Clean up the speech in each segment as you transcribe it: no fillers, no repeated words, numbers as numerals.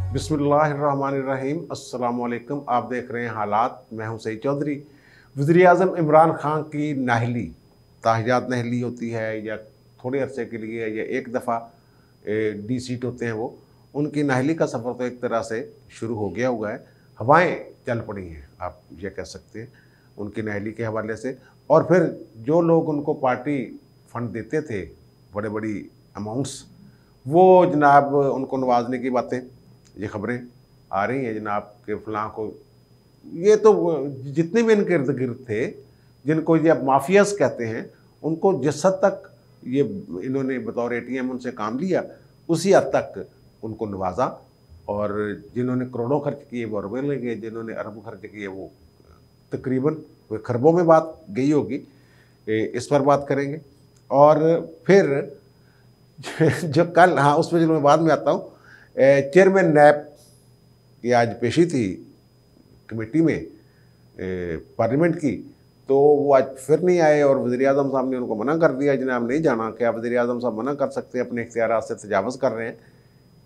बिस्मिल्लाहिर्रहमानिर्रहीम। अस्सलाम वालेकुम। आप देख रहे हैं हालात। मैं हूं सईद चौधरी। वज़ीर-ए-आज़म इमरान खान की नाहली, ताहियात नाहली होती है या थोड़े अरसे के लिए या एक दफ़ा डी सीट होते हैं, वो उनकी नाहली का सफ़र तो एक तरह से शुरू हो गया हुआ है। हवाएं चल पड़ी हैं, आप ये कह सकते हैं, उनकी नाहली के हवाले से। और फिर जो लोग उनको पार्टी फंड देते थे, बड़े बड़ी अमाउंट्स, वो जनाब उनको नवाजने की बातें, ये खबरें आ रही हैं जनाब के फलां को, ये तो जितने भी इनके इर्द गिर्द थे, जिनको ये अब माफियाज कहते हैं, उनको जिस हद तक ये इन्होंने बतौर ATM उनसे काम लिया, उसी हद तक उनको नवाजा। और जिन्होंने करोड़ों खर्च किए वो अरबों ले गए, जिन्होंने अरबों खर्च किए वो तकरीबन खरबों में बात गई होगी। इस पर बात करेंगे। और फिर जो कल, हाँ उस पर जो मैं बाद में आता हूँ, चेयरमैन नैब की आज पेशी थी कमेटी में पार्लियामेंट की, तो वो आज फिर नहीं आए और वज़ीर-ए-आज़म साहब ने उनको मना कर दिया, जनाब नहीं जाना। क्या वज़ीर-ए-आज़म साहब मना कर सकते हैं? अपने इख्तियारात से तजावुज़ कर रहे हैं।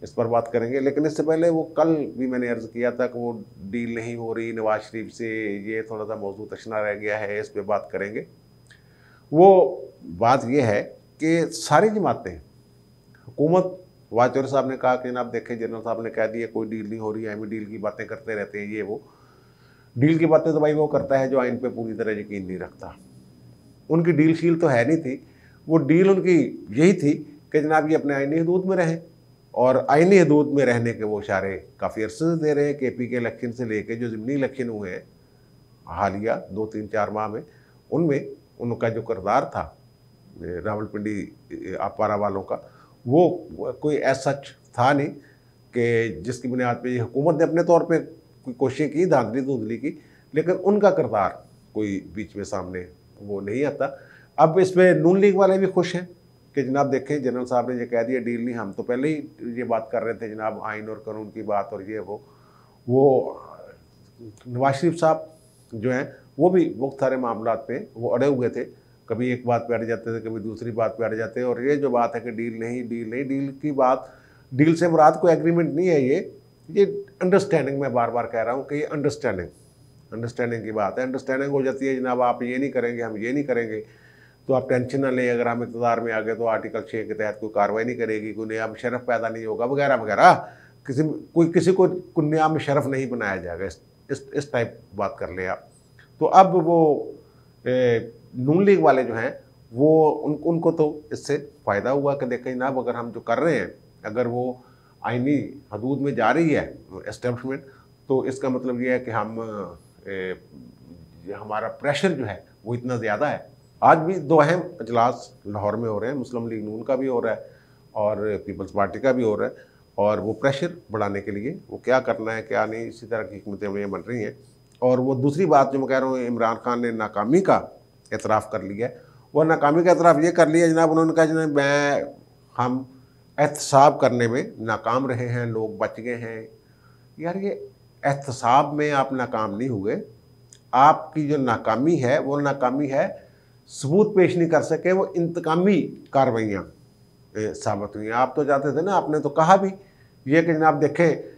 इस पर बात करेंगे। लेकिन इससे पहले वो कल भी मैंने अर्ज़ किया था कि वो डील नहीं हो रही नवाज शरीफ से, ये थोड़ा सा मौजूद तशना रह गया है, इस पर बात करेंगे। वो बात ये है कि सारी जमातें, हुकूमत, वाजपेयी साहब ने कहा कि जनाब देखें, जनरल साहब ने कह दिया कोई डील नहीं हो रही है, हमें डील की बातें करते रहते हैं, ये वो। डील की बातें तो भाई वो करता है जो आइन पे पूरी तरह यकीन नहीं रखता। उनकी डील शील तो है नहीं थी। वो डील उनकी यही थी कि जनाब ये अपने आइनी हदूद में रहें, और आइनी हदूद में रहने के वो इशारे काफ़ी अरसे से दे रहे हैं। KP के इलेक्शन से लेके जो ज़िमनी इलेक्शन हुए हैं हालिया 2-3-4 माह में, उनमें उनका जो किरदार था रावलपिंडी आपारा वालों का, वो कोई ऐसा सच था नहीं कि जिसकी बुनियाद पे ये हुकूमत ने अपने तौर पे कोई कोशिशें की धांधली धुंधली की, लेकिन उनका किरदार कोई बीच में सामने वो नहीं आता। अब इस पर नून लीग वाले भी खुश हैं कि जनाब देखें, जनरल साहब ने ये कह दिया डील नहीं, हम तो पहले ही ये बात कर रहे थे जनाब, आइन और कानून की बात और ये वो नवाज शरीफ साहब जो हैं वो भी बहुत सारे मामलों पे वो अड़े हुए थे। कभी एक बात पे अड़ जाते थे, कभी दूसरी बात पे अड़ जाते हैं। और ये जो बात है कि डील नहीं, डील नहीं, डील की बात, डील से मुराद कोई एग्रीमेंट नहीं है, ये अंडरस्टैंडिंग, मैं बार बार कह रहा हूँ कि ये अंडरस्टैंडिंग की बात है। अंडरस्टैंडिंग हो जाती है जनाब, आप ये नहीं करेंगे, हम ये नहीं करेंगे, तो आप टेंशन ना लें, अगर हम इक़्तिदार में आ गए तो आर्टिकल 6 के तहत कोई कार्रवाई नहीं करेगी, कोई नया मुशर्रफ पैदा नहीं होगा, वगैरह वगैरह। किसी को नया मुशर्रफ नहीं बनाया जाएगा, इस टाइप बात कर ले आप। तो अब वो नून लीग वाले जो हैं वो उनको तो इससे फ़ायदा हुआ कि देखें जनाब, अगर हम जो कर रहे हैं, अगर वो आइनी हदूद में जा रही है एस्टेब्लिशमेंट, तो इसका मतलब ये है कि हम हमारा प्रेशर जो है वो इतना ज़्यादा है। आज भी 2 अहम अजलास लाहौर में हो रहे हैं, मुस्लिम लीग नून का भी हो रहा है और पीपल्स पार्टी का भी हो रहा है। और वो प्रेशर बढ़ाने के लिए वो क्या करना है क्या नहीं, इसी तरह की हिकमत अमलियाँ बन रही हैं। और वो दूसरी बात जो मैं कह रहा हूँ, इमरान खान ने नाकामी का एतराफ़ कर लिया है। वो नाकामी का एतराफ़ ये कर लिया जनाब, उन्होंने कहा जनाब हम एहतसाब करने में नाकाम रहे हैं, लोग बच गए हैं। यार ये एहतसाब में आप नाकाम नहीं हुए, आपकी जो नाकामी है वो नाकामी है सबूत पेश नहीं कर सके, वो इंतकामी कार्रवाइयाँ साबित हुई। आप तो जाते थे ना, आपने तो कहा भी ये कि जनाब देखें,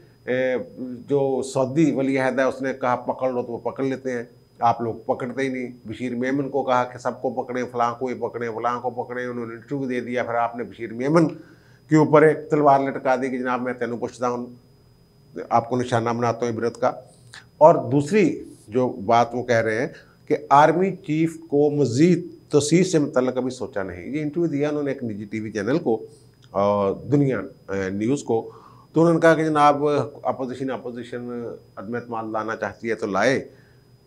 जो सऊदी वली अहद है उसने कहा पकड़ लो, तो वो पकड़ लेते हैं, आप लोग पकड़ते ही नहीं। बशीर मेमन को कहा कि सबको पकड़े, फलां को ही पकड़े, फलां को पकड़े, उन्होंने इंटरव्यू दे दिया। फिर आपने बशीर मेमन के ऊपर एक तलवार लटका दी कि जनाब मैं तेनों पूछता हूँ, आपको निशाना बनाता हूँ इबरत का। और दूसरी जो बात वो कह रहे हैं कि आर्मी चीफ को मज़ीद तसीस से मतलब कभी सोचा नहीं। ये इंटरव्यू दिया उन्होंने एक निजी TV चैनल को, दुनिया न्यूज़ को। तो उन्होंने कहा कि जनाब अपोजिशन अदम एतमाद लाना चाहती है तो लाए,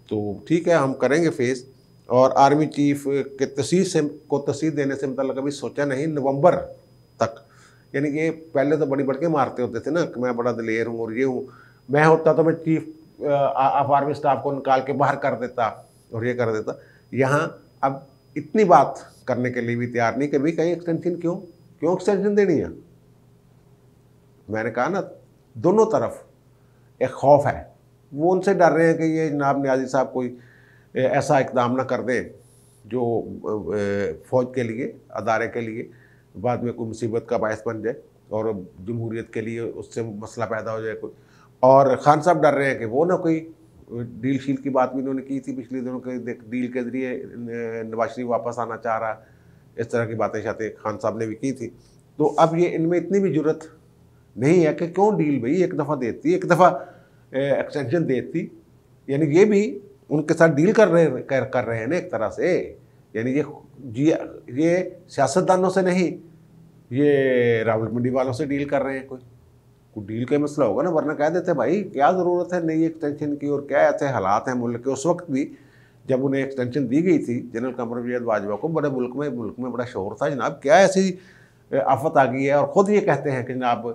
तो ठीक है हम करेंगे फेस। और आर्मी चीफ के तसीस देने से मतलब कभी सोचा नहीं नवंबर तक। यानी कि पहले तो बड़ी बढ़ के मारते होते थे ना कि मैं बड़ा दिलेर हूँ और ये हूँ, मैं होता तो मैं चीफ ऑफ आर्मी स्टाफ को निकाल के बाहर कर देता और ये कर देता। यहाँ अब इतनी बात करने के लिए भी तैयार नहीं कि भाई कहीं एक्सटेंशन क्यों एक्सटेंशन देनी है। मैंने कहा ना, दोनों तरफ एक खौफ है, वो उनसे डर रहे हैं कि ये जनाब न्याजी साहब कोई ऐसा इकदाम ना कर दें जो फ़ौज के लिए, अदारे के लिए बाद में कोई मुसीबत का बायस बन जाए। और जमहूरियत के लिए उससे मसला पैदा हो जाए कोई। और खान साहब डर रहे हैं कि वो ना कोई डील शील की बात भी इन्होंने की थी पिछले दिनों के, डील के ज़रिए नवाज शरीफ वापस आना चाह रहा है, इस तरह की बातें शायद खान साहब ने भी की थी। तो अब ये इनमें इतनी भी जरूरत नहीं है कि क्यों डील भाई एक दफ़ा देती, एक दफ़ा एक्सटेंशन देती, यानी ये भी उनके साथ डील कर रहे हैं ना एक तरह से। यानी ये सियासतदानों से नहीं, ये रावलपिंडी वालों से डील कर रहे हैं। कोई डील का मसला होगा ना, वरना कह देते भाई क्या ज़रूरत है नई एक्सटेंशन की, और क्या ऐसे हालात हैं मुल्क के। उस वक्त भी जब उन्हें एक्सटेंशन दी गई थी जनरल कमर परवेज़ वाजवा को, बड़े मुल्क में बड़ा शोर था जनाब, क्या ऐसी आफत आ गई है। और ख़ुद ये कहते हैं कि जनाब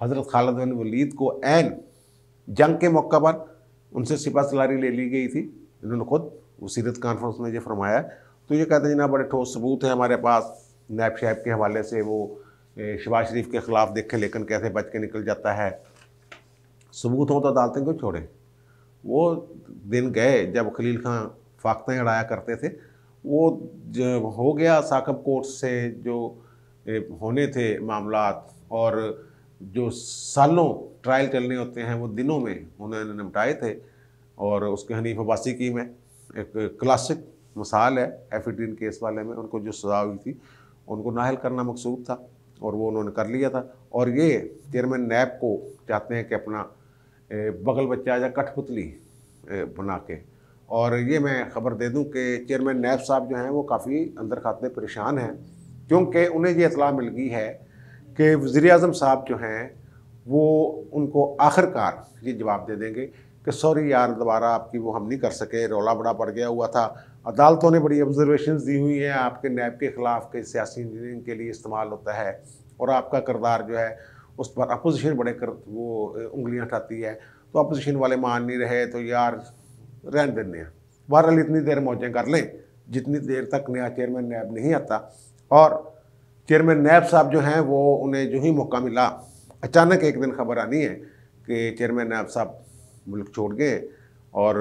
हज़रत खालिद बिन वलीद को ऐन जंग के मौका पर उनसे सिपा सलारी ले ली गई थी, इन्होंने खुद सीरत कॉन्फ्रेंस में ये फरमाया। तो ये कहते हैं जनाब बड़े ठोस सबूत हैं हमारे पास, नैब शैब के हवाले से वो शहबाज शरीफ के ख़िलाफ़ देखे लेकिन कैसे बच के निकल जाता है। सबूत हों तो अदालतें क्यों छोड़े। वो दिन गए जब खलील खां फाख्तें उड़ाया करते थे, वो जब हो गया साकब कोर्ट से जो होने थे मामलात, और जो सालों ट्रायल चलने होते हैं वो दिनों में उन्होंने निपटाए थे। और उसके हनीफ अब्बासी की में एक क्लासिक मिसाल है F18 केस वाले में, उनको जो सज़ा हुई थी उनको नाहल करना मकसूद था और वो उन्होंने कर लिया था। और ये चेयरमैन नैब को चाहते हैं कि अपना बगल बच्चा या कठपुतली बना के। और ये मैं ख़बर दे दूं कि चेयरमैन नैब साहब जो हैं वो काफ़ी अंदर खाते परेशान हैं, क्योंकि उन्हें ये इतला मिल गई है कि वज़ीर-ए-आज़म साहब जो हैं वो उनको आखिरकार ये जवाब दे देंगे कि सॉरी यार दोबारा आपकी वो हम नहीं कर सके, रौला बड़ा पड़ गया हुआ था। अदालतों ने बड़ी ऑब्जर्वेशंस दी हुई हैं आपके नैब के ख़िलाफ़ के सियासी इंजीनियरिंग के लिए इस्तेमाल होता है, और आपका किरदार जो है उस पर अपोजिशन वो उंगलियां उठाती है। तो अपोजिशन वाले मान नहीं रहे तो यार रहने देने हैं, बहरहाल इतनी देर मौजें कर लें जितनी देर तक नया चेयरमैन नैब नहीं आता। और चेयरमैन नैब साहब जो हैं वो उन्हें जो ही मौका मिला, अचानक एक दिन खबर आनी है कि चेयरमैन नैब साहब मुल्क छोड़ गए। और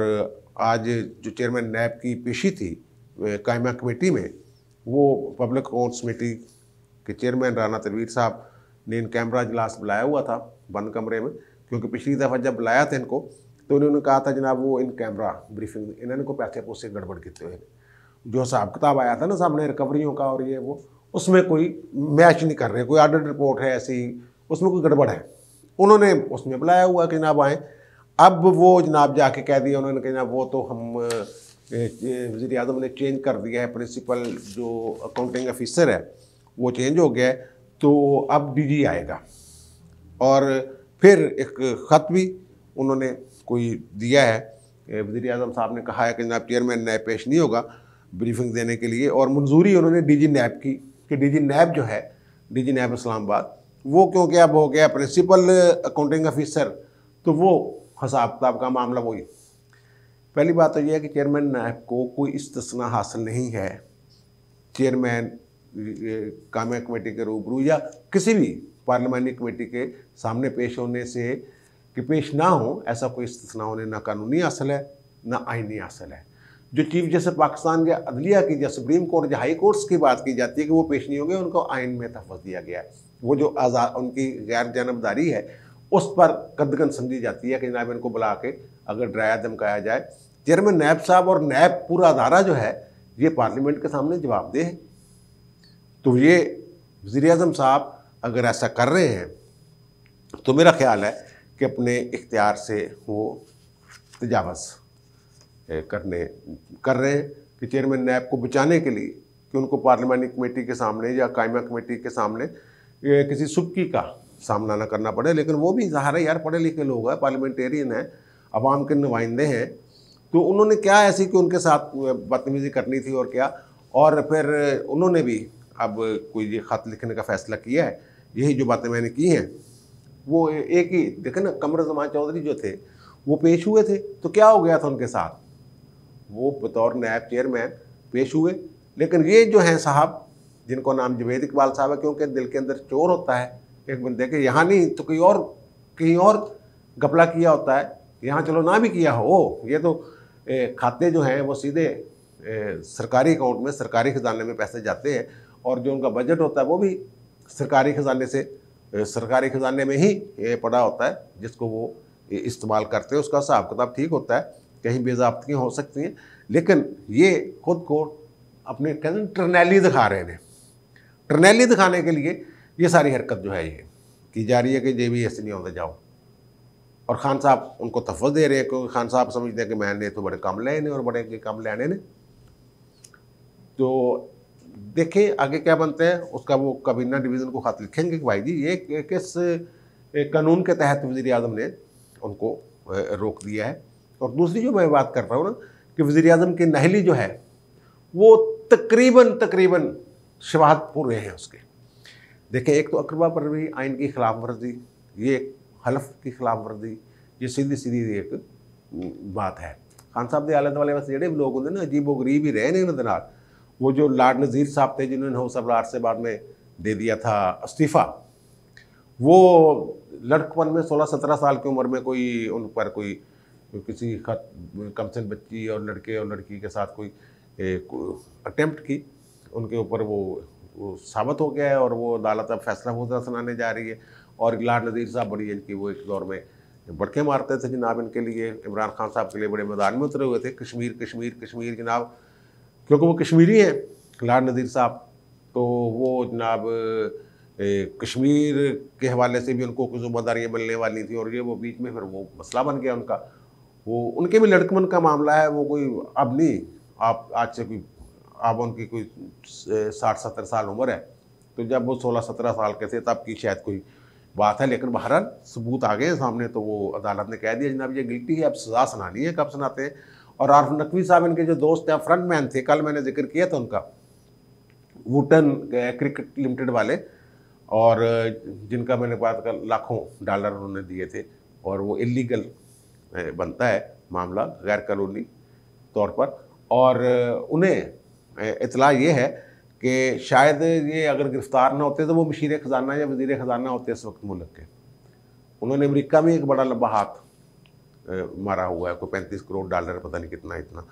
आज जो चेयरमैन नैब की पेशी थी कायमा कमेटी में, वो पब्लिक अकाउंट्स कमेटी के चेयरमैन राना तनवीर साहब ने इन कैमरा इजलास बुलाया हुआ था बंद कमरे में, क्योंकि पिछली दफ़ा जब बुलाया था इनको तो उन्होंने कहा था जनाब वो इन कैमरा ब्रीफिंग इन्होंने को पैसे पूसे गड़बड़ किए हुए, जो हिसाब किताब आया था ना सामने रिकवरियों का और ये वो, उसमें कोई मैच नहीं कर रहे, कोई ऑडिट रिपोर्ट है ऐसी, उसमें कोई गड़बड़ है। उन्होंने उसमें बुलाया हुआ कि जनाब आएँ। अब वो जनाब जाके कह दिया उन्होंने कि जनाब वो तो हम वज़ीर-ए-आज़म ने चेंज कर दिया है, प्रिंसिपल जो अकाउंटिंग ऑफिसर है वो चेंज हो गया है, तो अब डीजी आएगा। और फिर एक ख़त भी उन्होंने कोई दिया है, वज़ीर-ए-आज़म साहब ने कहा है कि जनाब चेयरमैन नैब पेश नहीं होगा ब्रीफिंग देने के लिए, और मंजूरी उन्होंने डीजी नैब की कि डीजी नैब जो है, डीजी नैब इस्लामाबाद, वो क्योंकि अब हो गया प्रिंसिपल अकाउंटिंग ऑफिसर, तो वो हिसाब किताब का मामला वही। पहली बात तो यह है कि चेयरमैन नैब को कोई इस्तिस्ना हासिल नहीं है चेयरमैन कायमा कमेटी के रूबरू या किसी भी पार्लियामानी कमेटी के सामने पेश होने से कि पेश ना हो, ऐसा कोई इस्तिस्ना होने ना कानूनी हासिल है ना आइनी हासिल है। जो चीफ जस्टिस पाकिस्तान या अदलिया की या सुप्रीम कोर्ट या हाई कोर्ट्स की बात की जाती है कि वो पेश नहीं होंगे, उनको आइन में तहफ़्फ़ुज़ दिया गया है। वो जो आज़ाद उनकी गैर जानबदारी है उस पर कदगन समझी जाती है कि जनाब इनको बुला के अगर डराया धमकाया जाए। चेयरमैन नैब साहब और नैब पूरा अदारा जो है ये पार्लियामेंट के सामने जवाबदेह है। तो ये वज़ीर-ए-आज़म साहब अगर ऐसा कर रहे हैं तो मेरा ख्याल है कि अपने इख्तियार से वो तजावज़ कर रहे हैं कि चेयरमैन नैब को बचाने के लिए कि उनको पार्लियामानी कमेटी के सामने या कायमा कमेटी के सामने किसी सुबकी का सामना ना करना पड़े। लेकिन वो भी ज़ाहिर है यार पढ़े लिखे लोग हैं, पार्लियामेंटेरियन हैं, अवाम के नुमाइंदे हैं, तो उन्होंने क्या ऐसी कि उनके साथ बदतमीज़ी करनी थी और क्या। और फिर उन्होंने भी अब कोई ये ख़त लिखने का फ़ैसला किया है। यही जो बातें मैंने की हैं वो एक ही देखें ना, कमर ज़मान चौधरी जो थे वो पेश हुए थे, तो क्या हो गया था उनके साथ, वो बतौर नैब चेयरमैन पेश हुए। लेकिन ये जो हैं साहब जिनको नाम जवेद इकबाल साहब है, क्योंकि दिल के अंदर चोर होता है एक बंदे के, यहाँ नहीं तो कहीं और घपला किया होता है, यहाँ चलो ना भी किया हो, ये तो खाते जो हैं वो सीधे सरकारी अकाउंट में सरकारी ख़जाने में पैसे जाते हैं, और जो उनका बजट होता है वो भी सरकारी ख़जाने से सरकारी खजाने में ही ये पड़ा होता है, जिसको वो इस्तेमाल करते हैं। उसका हिसाब किताब ठीक होता है, कहीं बेज़ाब्तियाँ हो सकती हैं, लेकिन ये खुद को अपने कहते हैं टर्नैली दिखा रहे हैं। टर्नैली दिखाने के लिए ये सारी हरकत जो है ये की जा रही है कि जे भी ऐसे नहीं होते जाओ। और खान साहब उनको तफव्वुज़ दे रहे हैं, क्योंकि खान साहब समझते हैं कि मैंने तो बड़े कम लेने और बड़े के कम लेने ने। तो देखें आगे क्या बनता है उसका। वो काबीना डिवीज़न को खत लिखेंगे कि भाई जी ये किस कानून के तहत वज़ीर-ए-आज़म ने उनको रोक दिया है। और दूसरी जो मैं बात कर रहा हूँ ना कि वज़ीर-ए-आज़म की नाअहली जो है वो तकरीबन शवाहद पूरे हैं उसके। देखें, एक तो अकरबा परवीन आइन की खिलाफ वर्जी, ये हलफ की खिलाफ वर्जी, ये सीधी एक बात है। खान साहब के आले दुआले बस जेडे भी लोग होंगे ना अजीबो गरीब ही रहे ने इन्होंने नाल। वो जो लॉर्ड नज़ीर साहब थे जिन्होंने हाउस ऑफ लॉर्ड्स से बाद में दे दिया था इस्तीफ़ा, वो लड़कपन में 16-17 साल की उम्र में कोई उन पर कोई किसी कमसिन बच्ची और लड़के और लड़की के साथ कोई अटेम्प्ट की, उनके ऊपर वो साबित हो गया है और वो अदालत अब फैसला फूसला सुनाने जा रही है। और लॉर्ड नज़ीर साहब बड़ी इनकी वो एक दौर में बड़के मारते थे जनाब इनके लिए, इमरान खान साहब के लिए बड़े मैदान में उतरे हुए थे, कश्मीर कश्मीर कश्मीर जनाब, क्योंकि वो कश्मीरी हैं लॉर्ड नज़ीर साहब। तो वो जनाब कश्मीर के हवाले से भी उनको कुछ ज़िम्मेदारियाँ मिलने वाली थी और ये वो बीच में फिर वो मसला बन गया उनका। वो उनके भी लड़कपन का मामला है, वो कोई अब नहीं, आप आज से कोई अब उनकी कोई 60-70 साल उम्र है, तो जब वो 16-17 साल के थे तब की शायद कोई बात है। लेकिन बहरहाल सबूत आ गए हैं सामने, तो वो अदालत ने कह दिया जनाब ये गिल्टी है, अब सज़ा सुनानी है, कब सुनाते हैं। और आरिफ नकवी साहब इनके जो दोस्त हैं, फ्रंट मैन थे, कल मैंने जिक्र किया था उनका, वुटन क्रिकेट लिमिटेड वाले, और जिनका मैंने बात कर लाखों डॉलर उन्होंने दिए थे, और वो इलीगल बनता है मामला गैर कानूनी तौर पर। और उन्हें इतला ये है कि शायद ये अगर गिरफ़्तार ना होते तो वो मशीर ख़जाना या वज़ीर ख़जाना होते इस वक्त मुल्क के। उन्होंने अमेरिका में एक बड़ा लंबा हाथ मारा हुआ है, कोई 35 करोड़ डॉलर पता नहीं कितना इतना,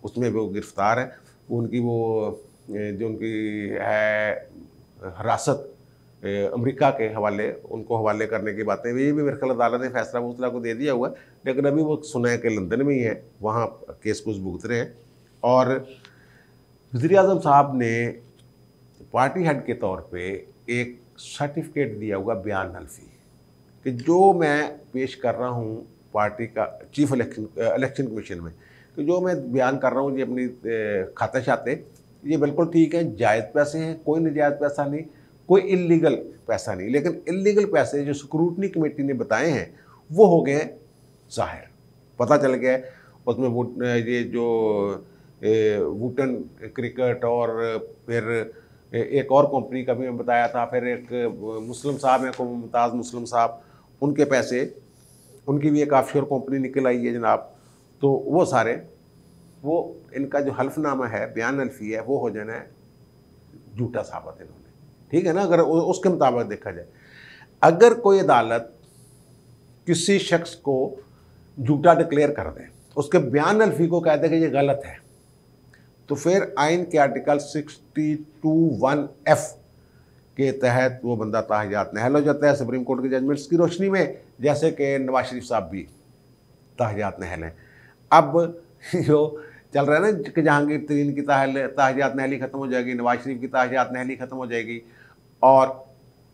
उसमें वो गिरफ़्तार है। उनकी वो जो उनकी है हिरासत अमेरिका के हवाले, उनको हवाले करने की बातें ये भी मेरे ख्याल अदालत ने फैसला फूसला को दे दिया हुआ है, लेकिन अभी वो सुना है कि लंदन में ही है, वहाँ केस कुछ भुगत रहे हैं। और वज़ीर-ए-आज़म साहब ने पार्टी हेड के तौर पे एक सर्टिफिकेट दिया हुआ बयान हल्फी कि जो मैं पेश कर रहा हूँ पार्टी का चीफ इलेक्शन कमीशन में, कि जो मैं बयान कर रहा हूँ ये अपनी खाते शाते ये बिल्कुल ठीक है, जायज़ पैसे हैं, कोई नाजायज़ पैसा नहीं, कोई इलीगल पैसा नहीं। लेकिन इलीगल पैसे जो स्क्रूटनी कमेटी ने बताए हैं वो हो गए ज़ाहिर, पता चल गया है। उसमें वो ये जो वुटन क्रिकेट और फिर एक और कंपनी का भी मैं बताया था, फिर एक मुस्लिम साहब हैं को मुमताज़ मुस्लिम साहब, उनके पैसे, उनकी भी एक ऑफशोर कंपनी निकल आई है जनाब। तो वो सारे वो इनका जो हल्फनामा है, बयान हल्फी है, वो हो जाना है झूठा साबित इन्होंने, ठीक है ना। अगर उसके मुताबिक देखा जाए, अगर कोई अदालत किसी शख्स को झूठा डिक्लेयर कर दे, उसके बयान हल्फी को कह दे कि ये गलत है, तो फिर आइन के आर्टिकल 62(1)(f के तहत वो बंदा ताहयात नहल हो जाता है सुप्रीम कोर्ट के जजमेंट्स की रोशनी में, जैसे कि नवाज शरीफ साहब भी ताहयात नहल हैं। अब जो चल रहा है ना कि जहांगीर तरीन की ताहयात नहली ख़त्म हो जाएगी, नवाज शरीफ की ताहयात नहली ख़त्म हो जाएगी, और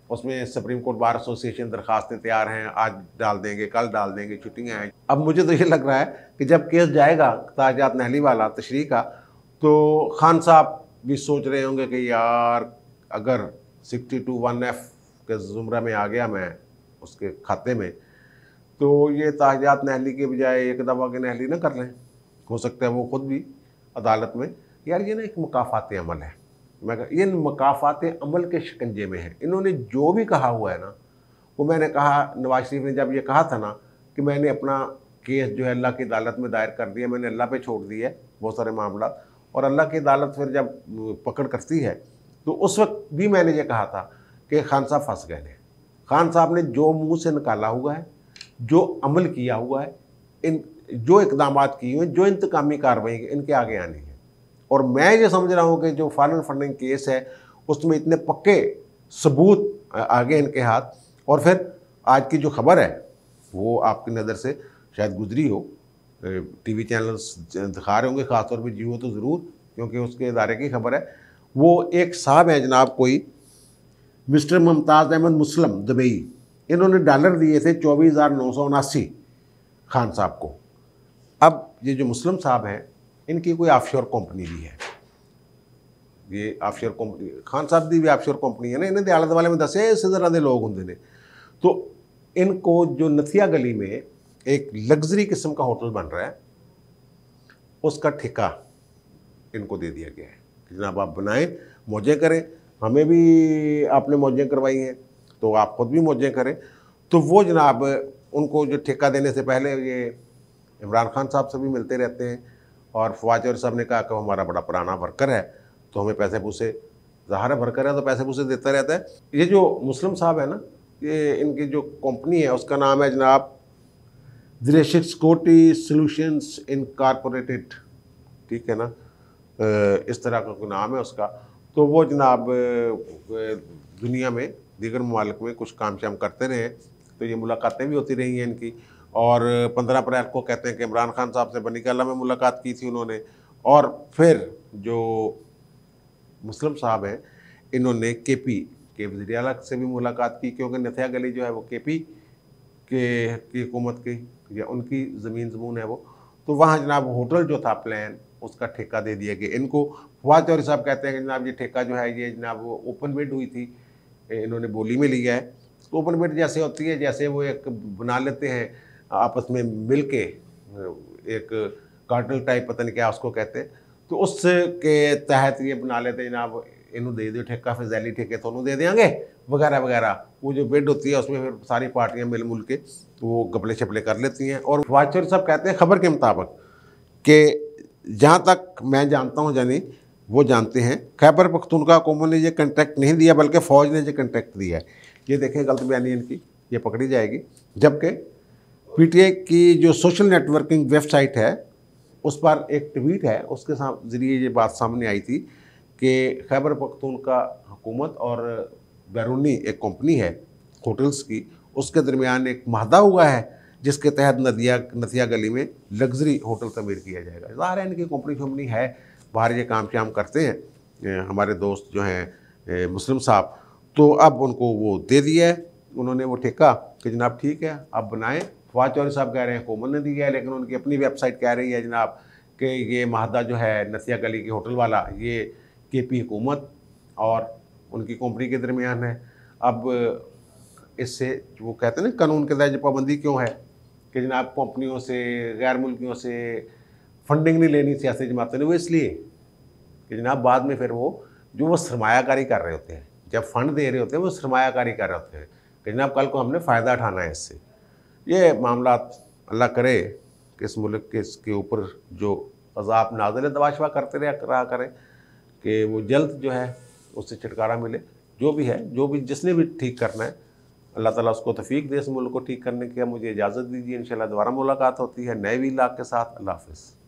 उसमें सुप्रीम कोर्ट बार एसोसिएशन दरखास्तें तैयार हैं, आज डाल देंगे, कल डाल देंगे, छुट्टियाँ हैं। अब मुझे तो ये लग रहा है कि जब केस जाएगा ताहयात नहली वाला तशरीह का, तो खान साहब भी सोच रहे होंगे कि यार अगर 62(1)(f के ज़ुमरा में आ गया मैं उसके खाते में, तो ये ताहयात नहली के बजाय एक दफ़ा की नहली ना कर लें। हो सकता है वो ख़ुद भी अदालत में, यार ये ना एक मुकाफ़ात अमल है, मैं ये मुकाफ़ात अमल के शिकंजे में है। इन्होंने जो भी कहा हुआ है ना, वो मैंने कहा, नवाज शरीफ ने जब ये कहा था ना कि मैंने अपना केस जो है अल्लाह की अदालत में दायर कर दिया, मैंने अल्लाह पे छोड़ दिया है बहुत सारे मामला, और अल्लाह की अदालत फिर जब पकड़ करती है तो उस वक्त भी मैंने ये कहा था कि खान साहब फंस गए हैं। खान साहब ने जो मुँह से निकाला हुआ है, जो अमल किया हुआ है, इन जो इकदाम किए हुए, जो इंतकामी कार्रवाई इनके आगे आनी है। और मैं ये समझ रहा हूँ कि जो फॉरेन फंडिंग केस है उसमें इतने पक्के सबूत आ गए इनके हाथ, और फिर आज की जो खबर है वो आपकी नज़र से शायद गुजरी हो, टीवी चैनल्स दिखा रहे होंगे, ख़ासतौर पर जियो तो ज़रूर, क्योंकि उसके इदारे की खबर है। वो एक साहब हैं जनाब, कोई मिस्टर मुमताज़ अहमद मुस्लिम दुबई, इन्होंने डॉलर दिए थे 24,979 खान साहब को। अब ये जो मुस्लिम साहब हैं, इनकी कोई ऑफशोर कंपनी भी है, ये ऑफशोर कंपनी खान साहब की भी ऑफशोर कंपनी है ना, इन्हें दयालत वाले में दसे इस तरह के लोग होंगे ने। तो इनको जो नथिया गली में एक लग्जरी किस्म का होटल बन रहा है, उसका ठेका इनको दे दिया गया है कि जनाब आप बनाएं, मौजें करें, हमें भी आपने मौजें करवाई हैं तो आप खुद भी मौजें करें। तो वो जनाब उनको जो ठेका देने से पहले ये इमरान खान साहब से भी मिलते रहते हैं, और फवाद चौधरी साहब ने कहा कि हमारा बड़ा पुराना वर्कर है तो हमें पैसे पूसे, ज़ाहिर है वर्कर है तो पैसे पूसे देता रहता है। ये जो मुस्लिम साहब है ना, ये इनकी जो कंपनी है उसका नाम है जनाब दिरेशिक्सकोटी सॉल्यूशंस इनकॉर्पोरेटेड, ठीक है ना, इस तरह का कोई नाम है उसका। तो वो जनाब दुनिया में दीगर ममालिक में कुछ काम शाम करते रहे, तो ये मुलाकातें भी होती रही हैं इनकी। और 15 अप्रैल को कहते हैं कि इमरान खान साहब से बनी कला में मुलाकात की थी उन्होंने, और फिर जो मुस्लिम साहब हैं इन्होंने केपी के वज़ीर आला से भी मुलाकात की, क्योंकि नथिया गली जो है वो केपी की हुकूमत की या उनकी ज़मीन ज़मून है वो। तो वहाँ जनाब होटल जो था प्लान, उसका ठेका दे दिया गया इनको। फवाद चौधरी साहब कहते हैं कि जनाब ये ठेका जो है ये जनाब वो ओपन बिड हुई थी, इन्होंने बोली में लिया है। तो ओपन बिड जैसे होती है, जैसे वो एक बना लेते हैं आपस में मिल के, एक कार्टल टाइप पता नहीं क्या उसको कहते हैं, तो उसके तहत ये बना लेते हैं जनाब इन्हों दे दो ठेका, फिर जैली ठेके तो दे देंगे वगैरह वगैरह। वो जो बिड होती है उसमें फिर सारी पार्टियाँ मिल मुल के तो वो गपले शपले कर लेती हैं। और फवाद चौधरी साहब कहते हैं खबर के मुताबिक कि जहाँ तक मैं जानता हूँ, जानी वो जानते हैं, खैबर पख्तूनख्वा कौम ने ये कंट्रैक्ट नहीं दिया बल्कि फ़ौज ने ये कंट्रैक्ट दिया है। ये देखें गलत बयानी इनकी, ये पकड़ी जाएगी। जबकि पीटीआई की जो सोशल नेटवर्किंग वेबसाइट है उस पर एक ट्वीट है, उसके ज़रिए ये बात सामने आई थी कि खैबर पख्तूनख्वा हुकूमत और बैरूनी एक कंपनी है होटल्स की, उसके दरमियान एक माहदा हुआ है जिसके तहत नथिया गली में लग्जरी होटल तमीर किया जाएगा। ज़ाहिर है इनकी कंपनी है, बाहर ये काम शाम करते हैं हमारे दोस्त जो हैं मुस्लिम साहब। तो अब उनको वो दे दिया है उन्होंने वो ठेका कि जनाब ठीक है आप बनाएं। फवाद चौधरी साहब कह रहे हैं हुकूमत ने दिया है, लेकिन उनकी अपनी वेबसाइट कह रही है जनाब कि ये माहदा जो है नथिया गली की होटल वाला, ये केपी हुकूमत और उनकी कंपनी के दरमियान है। अब इससे वो कहते हैं ना कानून के तहत पाबंदी क्यों है कि जनाब कंपनियों से, गैर मुल्कियों से फंडिंग नहीं लेनी सियासी जमातों ने, वो इसलिए कि जनाब बाद में फिर वो सरमायाकारी कर रहे होते हैं, जब फंड दे रहे होते हैं वो सरमायाकारी कर रहे होते हैं कि जनाब कल को हमने फ़ायदा उठाना है इससे। ये मामला अल्लाह करे कि इस मुल्क के इसके ऊपर जो अज़ाब नाज़िल तवाशवा करते रहा करें कि वो जल्द जो है उससे छुटकारा मिले। जो भी है, जो भी जिसने भी ठीक करना है, अल्लाह ताला उसको तौफीक दे इस मुल्क को ठीक करने की। मुझे इजाज़त दीजिए, इंशाल्लाह दोबारा मुलाकात होती है नए व्लॉग के साथ। अल्लाह हाफ़िज़।